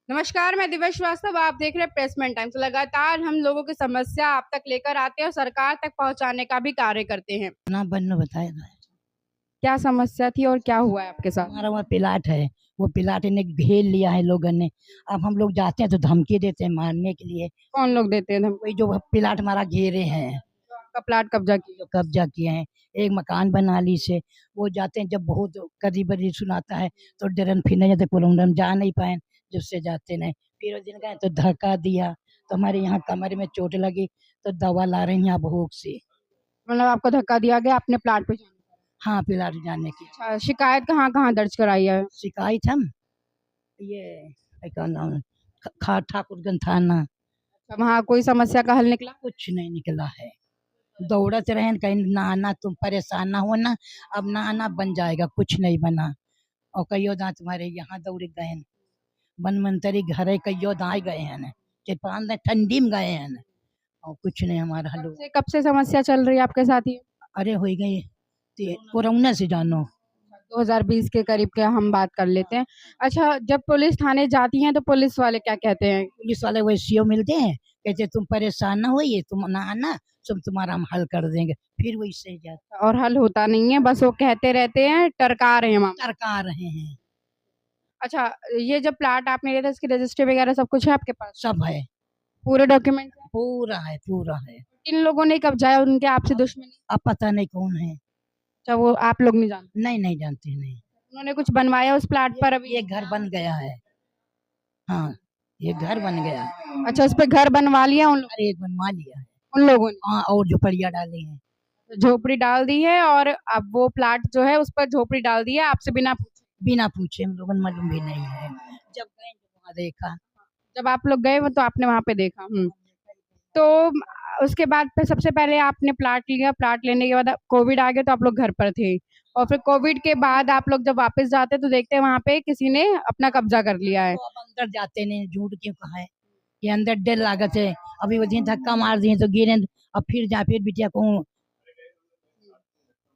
नमस्कार, मैं दिव्या श्रीवास्तव। आप देख रहे हैं प्रेसमेंट टाइम्स। लगातार हम लोगों की समस्या आप तक लेकर आते हैं और सरकार तक पहुंचाने का भी कार्य करते हैं। ना बन बताया था। क्या समस्या थी और क्या हुआ है आपके साथ? हमारा वहाँ प्लाट है, वो प्लाट ने घेर लिया है लोगों ने। अब हम लोग जाते हैं तो धमकी देते हैं मारने के लिए। कौन लोग देते हैं धमकी? कोई जो प्लाट हमारा घेरे हैं, जो आपका प्लाट कब्जा किया? जो कब्जा किए हैं, एक मकान बना ली से वो जाते हैं। जब बहुत करीब बरीब सुनाता है तो डरन फिर नहीं जाते, पुलम जा नहीं पाए, जब से जाते नहीं। फिर उस दिन गए तो धक्का दिया तो हमारे यहाँ कमर में चोट लगी, तो दवा ला रहे हैं यहाँ भोग से। मतलब आपको धक्का दिया गया अपने प्लाट पे जाने का? हाँ, प्लाट जाने की अच्छा, शिकायत कहाँ कहाँ दर्ज कराई है? शिकायत हम ये क्या नाम है, ठाकुरगंज थाना। अच्छा, वहाँ कोई समस्या का हल निकला? कुछ नहीं निकला है। दौड़त रहे कहीं नहाना, तुम परेशान ना हो ना, अब नहाना बन जाएगा, कुछ नहीं बना। और कईयो दांत तुम्हारे यहाँ दौड़ गए हैं, वन मंत्री घरे कईयो दाए गए हैं, 4-5 दिन ठंडी में गए हैं, और कुछ नहीं हमारा हल। कब से समस्या चल रही है आपके साथ ये? अरे हो गई कोरोना से जानो। 2020 के करीब के हम बात कर लेते हैं। अच्छा, जब पुलिस थाने जाती हैं तो पुलिस वाले क्या कहते हैं? पुलिस वाले वैसे मिलते हैं, कहते तुम परेशान ना होइए, तुम नहाना, सब तुम्हारा हम हल कर देंगे। फिर वैसे ही जाते और हल होता नहीं है, बस वो कहते रहते हैं, टरका रहे हैं मामला। सरकार रहे हैं। अच्छा, ये जब प्लाट आपने लिया था इसकी रजिस्ट्री वगैरह सब कुछ है आपके पास? सब है, पूरे डॉक्यूमेंट है? पूरा है, पूरा है। किन लोगों ने कब्जा है, उनके आपसे दुश्मनी? अब पता नहीं कौन है। अच्छा, वो आप लोग नहीं जानते? नहीं, नहीं जानते, नहीं। उन्होंने कुछ बनवाया उस प्लाट पर अभी? ये घर बन गया है। हाँ, ये घर बन गया है। अच्छा, उस पे घर बनवा लिया अरे एक बनवा लिया है। उन लोगों ने? हाँ, और झोपड़ियाँ डाली हैं। झोपड़ी डाल दी है और अब वो प्लाट जो है उस पर झोपड़ी डाल दी है आपसे बिना पूछे? बिना पूछे, हम लोगों ने मालूम भी नहीं है। जब गए जब वहाँ देखा। जब आप लोग गए वो तो आपने वहां पे देखा। तो उसके बाद फिर सबसे पहले आपने प्लाट लिया, प्लाट लेने के बाद कोविड आ गया तो आप लोग घर पर थे, और फिर कोविड के बाद आप लोग जब वापस जाते तो देखते हैं वहां पे किसी ने अपना कब्जा कर लिया है। तो अब अंदर जाते नहीं, झूठ क्यों कहा है। ये अंदर डर लागत है। अभी वो दिन धक्का मार दिए तो गिरे, अब फिर जा, फिर बिटिया को।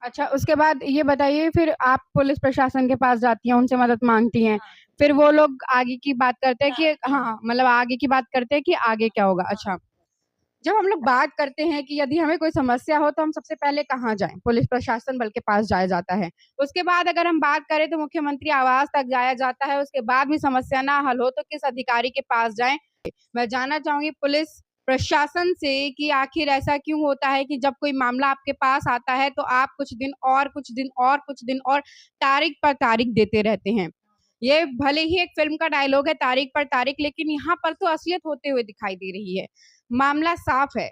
अच्छा, उसके बाद ये बताइए, फिर आप पुलिस प्रशासन के पास जाती हैं, उनसे मदद मांगती हैं, फिर वो लोग आगे की बात करते हैं कि हाँ, मतलब आगे की बात करते हैं कि आगे क्या होगा। अच्छा, जब हम लोग बात करते हैं कि यदि हमें कोई समस्या हो तो हम सबसे पहले कहाँ जाएं? पुलिस प्रशासन बल के पास जाया जाता है। उसके बाद अगर हम बात करें तो मुख्यमंत्री आवास तक जाया जाता है। उसके बाद भी समस्या ना हल हो तो किस अधिकारी के पास जाएं? मैं जानना चाहूंगी पुलिस प्रशासन से कि आखिर ऐसा क्यों होता है कि जब कोई मामला आपके पास आता है तो आप कुछ दिन और कुछ दिन और कुछ दिन और तारीख पर तारीख देते रहते हैं। ये भले ही एक फिल्म का डायलॉग है, तारीख पर तारीख, लेकिन यहाँ पर तो असलियत होते हुए दिखाई दे रही है। मामला साफ है,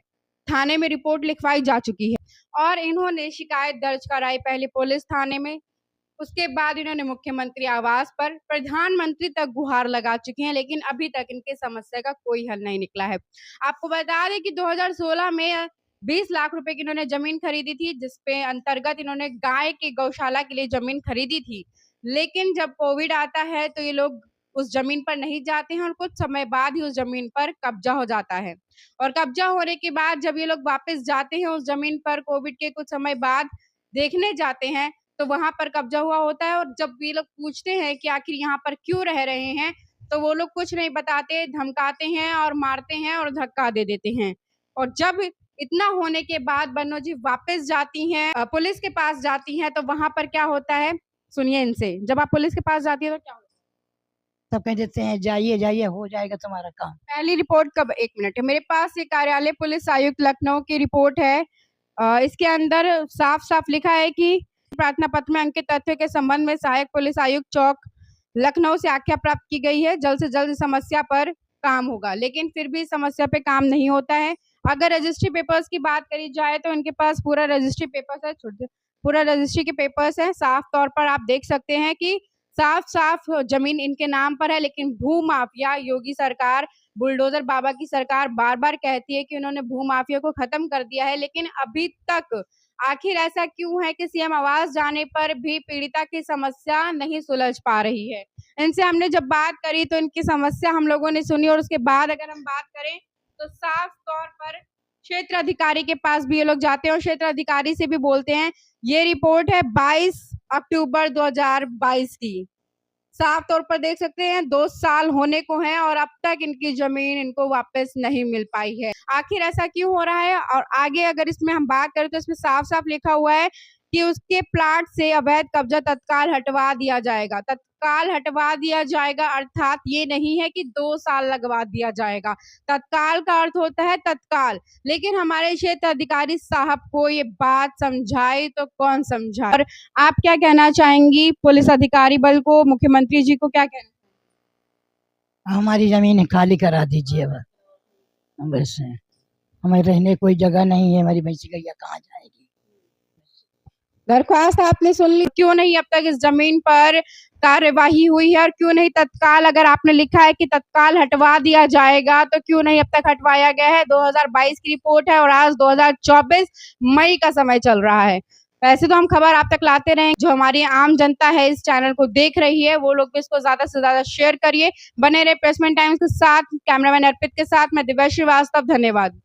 थाने में रिपोर्ट लिखवाई जा चुकी है और इन्होंने शिकायत दर्ज कराई पहले पुलिस थाने में, उसके बाद इन्होंने मुख्यमंत्री आवास पर प्रधानमंत्री तक गुहार लगा चुके हैं, लेकिन अभी तक इनके समस्या का कोई हल नहीं निकला है। आपको बता दें कि 2016 में 20 लाख रुपए की इन्होंने जमीन खरीदी थी, जिसपे अंतर्गत इन्होंने गाय की गौशाला के लिए जमीन खरीदी थी। लेकिन जब कोविड आता है तो ये लोग उस जमीन पर नहीं जाते हैं और कुछ समय बाद ही उस जमीन पर कब्जा हो जाता है। और कब्जा होने के बाद जब ये लोग वापस जाते हैं उस जमीन पर, कोविड के कुछ समय बाद देखने जाते हैं तो वहां पर कब्जा हुआ होता है, और जब ये लोग पूछते हैं कि आखिर यहाँ पर क्यों रह रहे हैं तो वो लोग कुछ नहीं बताते, धमकाते हैं और मारते हैं और धक्का दे देते हैं। और जब इतना होने के बाद बन्नो जी वापस जाती हैं, पुलिस के पास जाती हैं, तो वहां पर क्या होता है सुनिए इनसे। जब आप पुलिस के पास जाती है तो क्या होता है? तब कह देते हैं जाइए जाइए, हो जाएगा तुम्हारा काम। पहली रिपोर्ट कब, एक मिनट, मेरे पास ये कार्यालय पुलिस आयुक्त लखनऊ की रिपोर्ट है। इसके अंदर साफ साफ लिखा है कि प्रार्थना पत्र में अंकित तथ्य के संबंध में सहायक पुलिस आयुक्त चौक लखनऊ से आज्ञा प्राप्त की गई है, जल्द से जल्द समस्या पर काम होगा। लेकिन फिर भी समस्या पे काम नहीं होता है। अगर रजिस्ट्री पेपर्स की बात करी जाए तो इनके पास पूरा रजिस्ट्री पेपर्स है, छोटे पूरा रजिस्ट्री के पेपर्स है। साफ तौर पर आप देख सकते हैं कि साफ साफ जमीन इनके नाम पर है, लेकिन भू माफिया योगी सरकार, बुलडोजर बाबा की सरकार बार बार कहती है कि उन्होंने भू माफिया को खत्म कर दिया है, लेकिन अभी तक आखिर ऐसा क्यों है कि सीएम आवास जाने पर भी पीड़िता की समस्या नहीं सुलझ पा रही है? इनसे हमने जब बात करी तो इनकी समस्या हम लोगों ने सुनी, और उसके बाद अगर हम बात करें तो साफ तौर पर क्षेत्र अधिकारी के पास भी ये लोग जाते हैं और क्षेत्र अधिकारी से भी बोलते हैं। ये रिपोर्ट है 22 अक्टूबर 2022 की। साफ तौर पर देख सकते हैं 2 साल होने को हैं और अब तक इनकी जमीन इनको वापस नहीं मिल पाई है। आखिर ऐसा क्यों हो रहा है? और आगे अगर इसमें हम बात करें तो इसमें साफ-साफ लिखा हुआ है कि उसके प्लाट से अवैध कब्जा तत्काल हटवा दिया जाएगा। तत्काल हटवा दिया जाएगा अर्थात ये नहीं है कि 2 साल लगवा दिया जाएगा। तत्काल का अर्थ होता है तत्काल। लेकिन हमारे क्षेत्र अधिकारी साहब को ये बात समझाई तो कौन समझाए? और आप क्या कहना चाहेंगी पुलिस अधिकारी बल को, मुख्यमंत्री जी को क्या कहना? हमारी जमीन खाली करा दीजिए बस हमें रहने कोई जगह नहीं है, हमारी भैंसी गैया कहाँ जाएगी। दरख्वास्त आपने सुन ली, क्यों नहीं अब तक इस जमीन पर कार्यवाही हुई है और क्यों नहीं तत्काल, अगर आपने लिखा है कि तत्काल हटवा दिया जाएगा तो क्यों नहीं अब तक हटवाया गया है? 2022 की रिपोर्ट है और आज 2024 मई का समय चल रहा है। वैसे तो हम खबर आप तक लाते रहे, जो हमारी आम जनता है इस चैनल को देख रही है वो लोग भी इसको ज्यादा से ज्यादा शेयर करिए। बने रहे प्रेसमेंट टाइम्स के साथ, कैमरामैन अर्पित के साथ मैं दिव्या श्रीवास्तव, धन्यवाद।